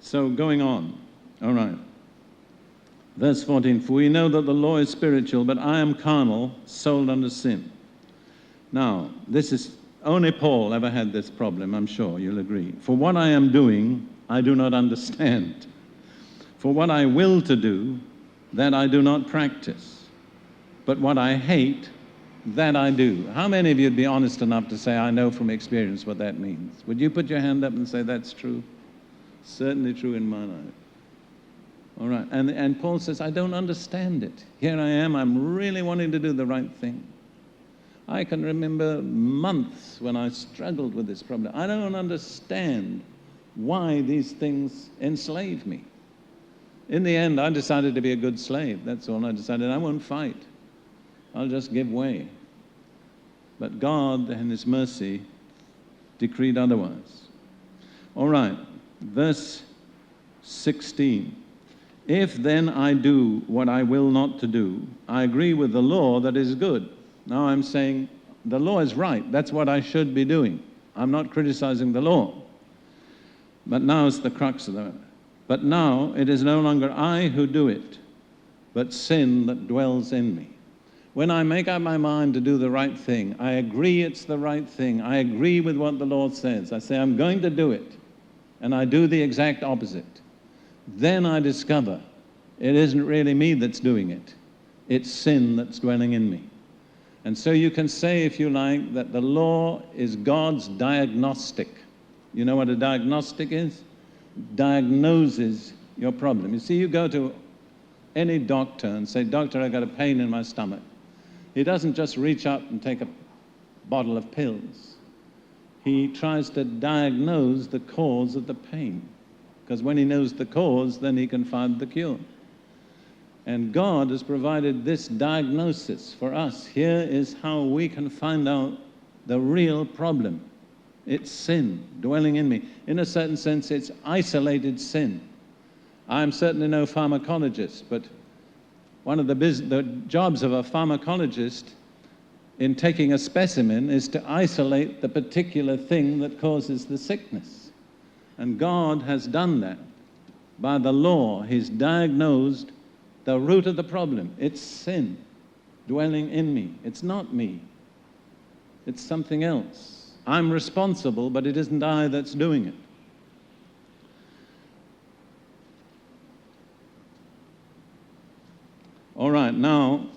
So going on, all right. Verse 14, for we know that the law is spiritual, but I am carnal, sold under sin. Now, this is, only Paul ever had this problem, I'm sure you'll agree. For what I am doing, I do not understand. For what I will to do, that I do not practice. But what I hate, that I do. How many of you would be honest enough to say, I know from experience what that means? Would you put your hand up and say, that's true? Certainly true in my life. All right, and Paul says, I don't understand it. Here I am, I'm really wanting to do the right thing. I can remember months when I struggled with this problem. I don't understand why these things enslave me. In the end, I decided to be a good slave. That's all. I decided I won't fight. I'll just give way. But God, in His mercy, decreed otherwise. All right, verse 16. If then I do what I will not to do, I agree with the law that is good. Now I'm saying the law is right. That's what I should be doing. I'm not criticizing the law. But now it's the crux of the matter. But now it is no longer I who do it, but sin that dwells in me. When I make up my mind to do the right thing, I agree it's the right thing. I agree with what the Lord says. I say I'm going to do it, and I do the exact opposite. Then I discover it isn't really me that's doing it. It's sin that's dwelling in me. And so you can say, if you like, that the law is God's diagnostic. You know what a diagnostic is? Diagnoses your problem. You see, you go to any doctor and say, doctor, I got a pain in my stomach. He doesn't just reach up and take a bottle of pills. He tries to diagnose the cause of the pain. Because when he knows the cause, then he can find the cure. And God has provided this diagnosis for us. Here is how we can find out the real problem. It's sin dwelling in me. In a certain sense, it's isolated sin. I'm certainly no pharmacologist, but one of the jobs of a pharmacologist in taking a specimen is to isolate the particular thing that causes the sickness. And God has done that. By the law, He's diagnosed the root of the problem. It's sin dwelling in me. It's not me. It's something else. I'm responsible, but it isn't I that's doing it. All right, now,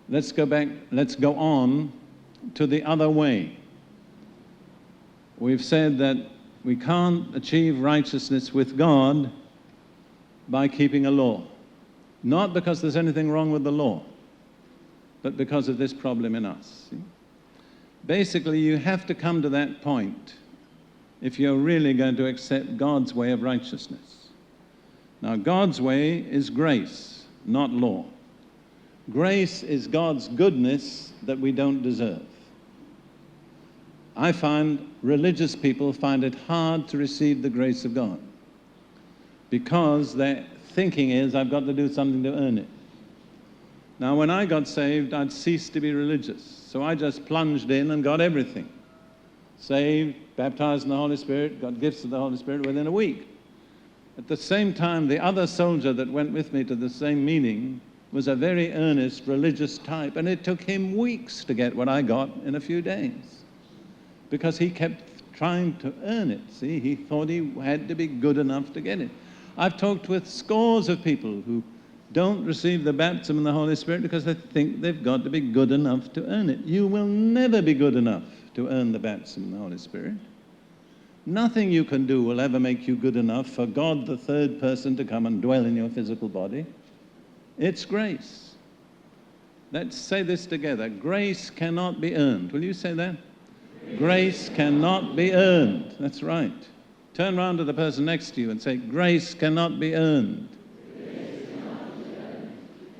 let's go on to the other way. We've said that we can't achieve righteousness with God by keeping a law. Not because there's anything wrong with the law, but because of this problem in us. See? Basically, you have to come to that point if you're really going to accept God's way of righteousness. Now, God's way is grace, not law. Grace is God's goodness that we don't deserve. I find religious people find it hard to receive the grace of God because their thinking is, I've got to do something to earn it. Now, when I got saved, I'd ceased to be religious, so I just plunged in and got everything. Saved, baptized in the Holy Spirit, got gifts of the Holy Spirit within a week. At the same time, the other soldier that went with me to the same meeting was a very earnest religious type, and it took him weeks to get what I got in a few days. Because he kept trying to earn it. See, he thought he had to be good enough to get it. I've talked with scores of people who don't receive the baptism in the Holy Spirit because they think they've got to be good enough to earn it. You will never be good enough to earn the baptism in the Holy Spirit. Nothing you can do will ever make you good enough for God, the third person, to come and dwell in your physical body. It's grace. Let's say this together. Grace cannot be earned. Will you say that? Grace cannot be earned. That's right. Turn around to the person next to you and say, grace cannot be earned.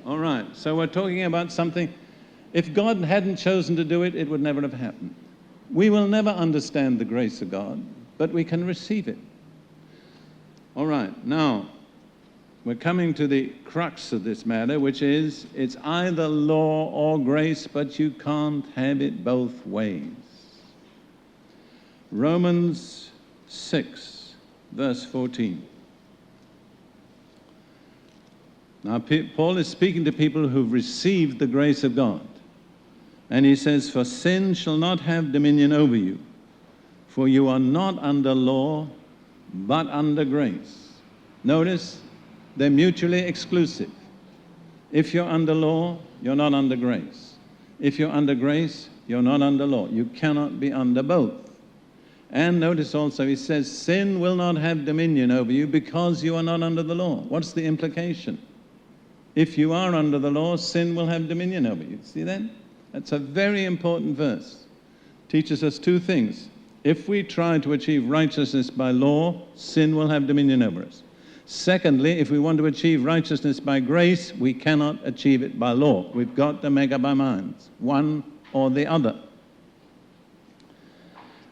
All right, so we're talking about something, if God hadn't chosen to do it, it would never have happened. We will never understand the grace of God, but we can receive it. All right, now, we're coming to the crux of this matter, which is, it's either law or grace, but you can't have it both ways. Romans 6, verse 14. Now, Paul is speaking to people who've received the grace of God. And he says, "For sin shall not have dominion over you, for you are not under law, but under grace." Notice, they're mutually exclusive. If you're under law, you're not under grace. If you're under grace, you're not under law. You cannot be under both. And notice also, he says, sin will not have dominion over you because you are not under the law. What's the implication? If you are under the law, sin will have dominion over you. See that? That's a very important verse. Teaches us two things. If we try to achieve righteousness by law, sin will have dominion over us. Secondly, if we want to achieve righteousness by grace, we cannot achieve it by law. We've got to make up our minds, one or the other.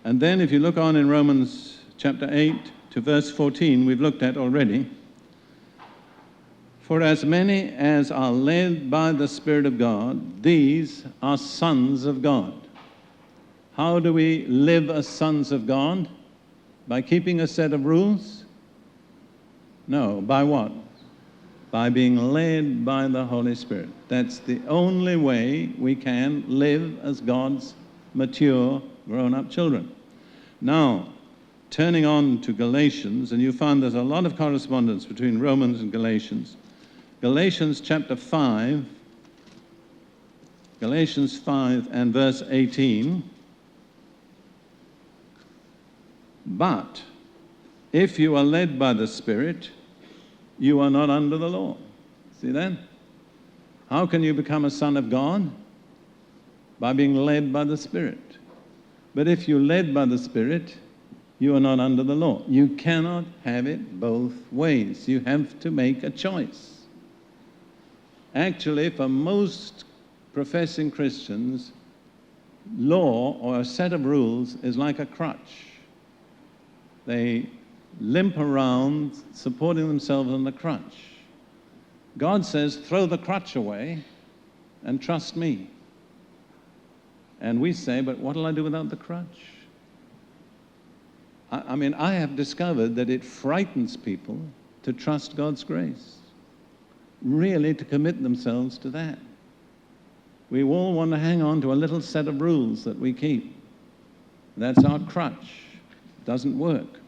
And then if you look on in Romans chapter 8 to verse 14, we've looked at already. "For as many as are led by the Spirit of God, these are sons of God." How do we live as sons of God? By keeping a set of rules? No, by what? By being led by the Holy Spirit. That's the only way we can live as God's mature, grown-up children. Now, turning on to Galatians, and you find there's a lot of correspondence between Romans and Galatians. Galatians chapter 5, Galatians 5 and verse 18. "But if you are led by the Spirit, you are not under the law." See that? How can you become a son of God? By being led by the Spirit. But if you're led by the Spirit, you are not under the law. You cannot have it both ways. You have to make a choice. Actually, for most professing Christians, law or a set of rules is like a crutch. They limp around supporting themselves on the crutch. God says, throw the crutch away and trust me. And we say, but what will I do without the crutch? I mean, I have discovered that it frightens people to trust God's grace. Really to commit themselves to that. We all want to hang on to a little set of rules that we keep. That's our crutch. It doesn't work.